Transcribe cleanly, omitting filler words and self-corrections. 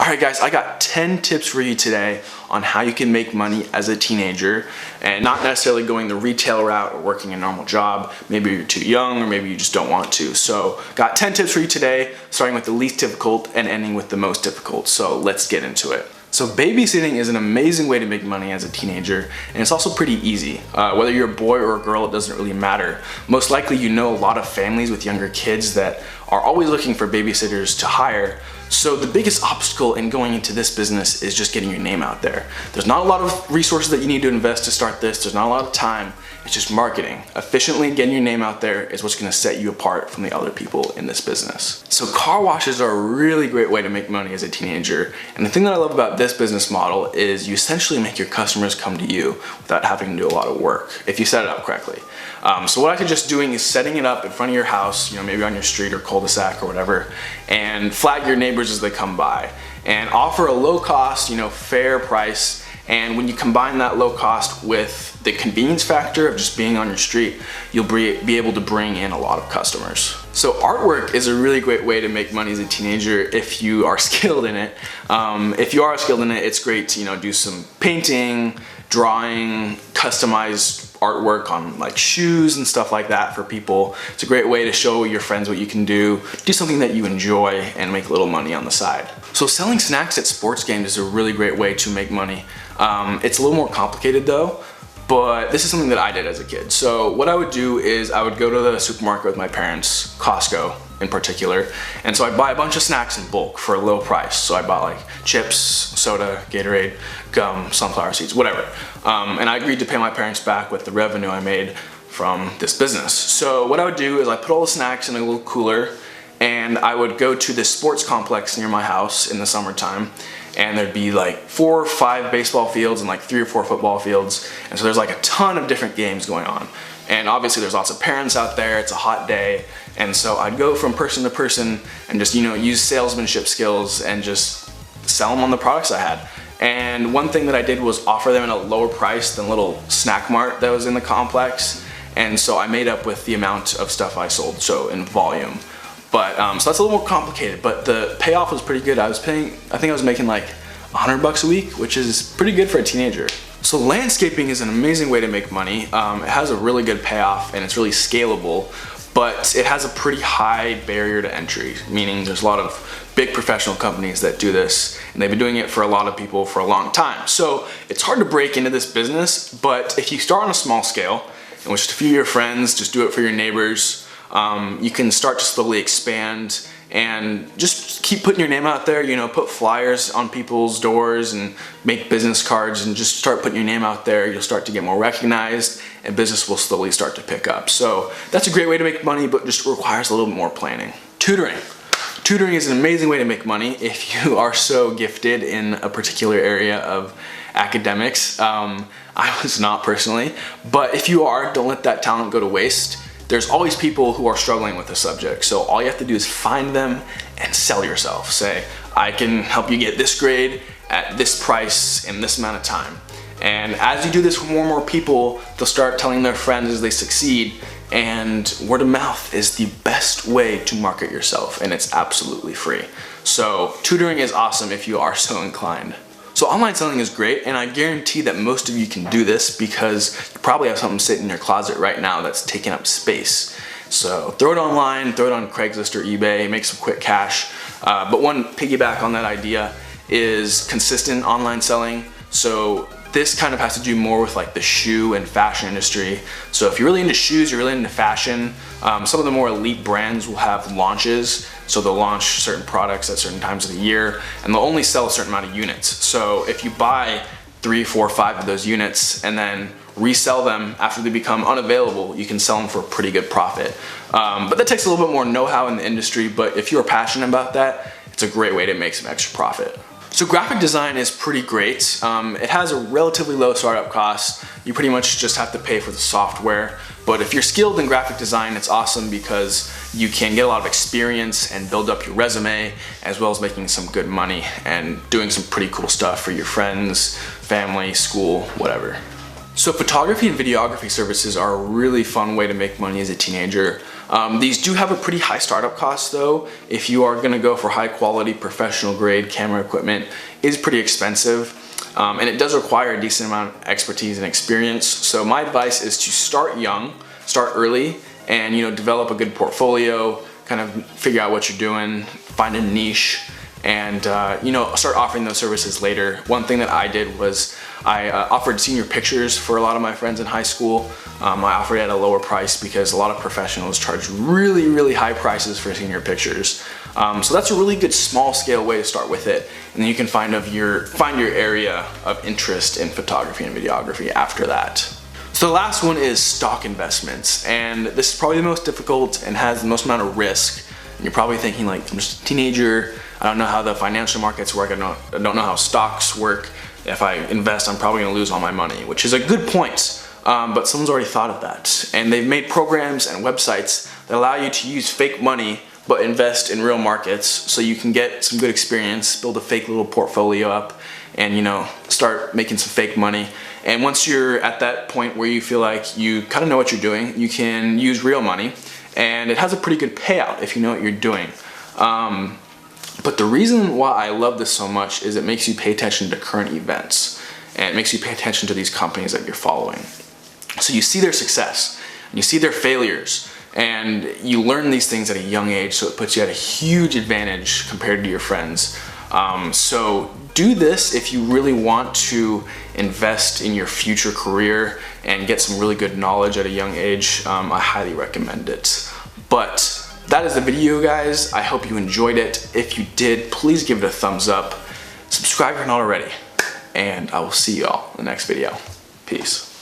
Alright guys, I got 10 tips for you today on how you can make money as a teenager and not necessarily going the retail route or working a normal job. Maybe you're too young or maybe you just don't want to. So got 10 tips for you today, starting with the least difficult and ending with the most difficult. So let's get into it. So babysitting is an amazing way to make money as a teenager, and it's also pretty easy. Whether you're a boy or a girl, it doesn't really matter. Most likely you know a lot of families with younger kids that are always looking for babysitters to hire. So the biggest obstacle in going into this business is just getting your name out there. There's not a lot of resources that you need to invest to start this. There's not a lot of time. It's just marketing. Efficiently getting your name out there is what's gonna set you apart from the other people in this business. So car washes are a really great way to make money as a teenager. And the thing that I love about this business model is you essentially make your customers come to you without having to do a lot of work if you set it up correctly. So what I suggest doing is setting it up in front of your house, maybe on your street or cul-de-sac or whatever, and flag your neighbors as they come by and offer a low cost, fair price. And when you combine that low cost with the convenience factor of just being on your street, you'll be able to bring in a lot of customers. So artwork is a really great way to make money as a teenager if you are skilled in it. If you are skilled in it, it's great to do some painting, drawing, customized artwork on like shoes and stuff like that for people. It's a great way to show your friends what you can do something that you enjoy and make a little money on the side. So selling snacks at sports games is a really great way to make money. It's a little more complicated though, but this is something that I did as a kid. So what I would do is I would go to the supermarket with my parents, Costco in particular, and so I'd buy a bunch of snacks in bulk for a low price. So I bought like chips, soda, Gatorade, gum, sunflower seeds, whatever. And I agreed to pay my parents back with the revenue I made from this business. So what I would do is I put all the snacks in a little cooler and I would go to this sports complex near my house in the summertime, and there'd be like 4 or 5 baseball fields and like 3 or 4 football fields. And so there's like a ton of different games going on. And obviously there's lots of parents out there, it's a hot day. And so I'd go from person to person and just, use salesmanship skills and just sell them on the products I had. And one thing that I did was offer them at a lower price than a little snack mart that was in the complex. And so I made up with the amount of stuff I sold, so in volume. But so that's a little more complicated, but the payoff was pretty good. I think I was making like $100 a week, which is pretty good for a teenager. So landscaping is an amazing way to make money. It has a really good payoff and it's really scalable, but it has a pretty high barrier to entry, meaning there's a lot of big professional companies that do this, and they've been doing it for a lot of people for a long time. So it's hard to break into this business, but if you start on a small scale, and with just a few of your friends, just do it for your neighbors, you can start to slowly expand and just keep putting your name out there, put flyers on people's doors and make business cards and just start putting your name out there. You'll start to get more recognized and business will slowly start to pick up. So that's a great way to make money, but just requires a little bit more planning. Tutoring. Tutoring is an amazing way to make money if you are so gifted in a particular area of academics. I was not personally, but if you are, don't let that talent go to waste. There's always people who are struggling with the subject, so all you have to do is find them and sell yourself. Say, I can help you get this grade at this price in this amount of time. And as you do this with more and more people, they'll start telling their friends as they succeed, and word of mouth is the best way to market yourself, and it's absolutely free. So tutoring is awesome if you are so inclined. So online selling is great, and I guarantee that most of you can do this because you probably have something sitting in your closet right now that's taking up space. So throw it online, throw it on Craigslist or eBay, make some quick cash. But one piggyback on that idea is consistent online selling. So this kind of has to do more with like the shoe and fashion industry. So if you're really into shoes, you're really into fashion, some of the more elite brands will have launches. So they'll launch certain products at certain times of the year and they'll only sell a certain amount of units. So if you buy 3, 4, 5 of those units and then resell them after they become unavailable, you can sell them for a pretty good profit. But that takes a little bit more know-how in the industry, but if you're passionate about that, it's a great way to make some extra profit. So graphic design is pretty great. It has a relatively low startup cost. You pretty much just have to pay for the software. But if you're skilled in graphic design, it's awesome because you can get a lot of experience and build up your resume, as well as making some good money and doing some pretty cool stuff for your friends, family, school, whatever. So photography and videography services are a really fun way to make money as a teenager. These do have a pretty high startup cost though. If you are gonna go for high quality professional grade camera equipment, it is pretty expensive. And it does require a decent amount of expertise and experience. So my advice is to start young, start early, and develop a good portfolio, kind of figure out what you're doing, find a niche, and start offering those services later. One thing that I did was I offered senior pictures for a lot of my friends in high school. I offered it at a lower price because a lot of professionals charge really, really high prices for senior pictures. So that's a really good small scale way to start with it. And then you can find your area of interest in photography and videography after that. So the last one is stock investments. And this is probably the most difficult and has the most amount of risk. And you're probably thinking like, I'm just a teenager. I don't know how the financial markets work. I don't know how stocks work. If I invest, I'm probably gonna lose all my money, which is a good point. But someone's already thought of that. And they've made programs and websites that allow you to use fake money but invest in real markets so you can get some good experience, build a fake little portfolio up, and start making some fake money. And once you're at that point where you feel like you kind of know what you're doing, you can use real money, and it has a pretty good payout if you know what you're doing. But the reason why I love this so much is it makes you pay attention to current events, and it makes you pay attention to these companies that you're following. So you see their success, and you see their failures, and you learn these things at a young age, so it puts you at a huge advantage compared to your friends. So do this if you really want to invest in your future career and get some really good knowledge at a young age. I highly recommend it. But that is the video, guys. I hope you enjoyed it. If you did, please give it a thumbs up. Subscribe if you're not already. And I will see y'all in the next video. Peace.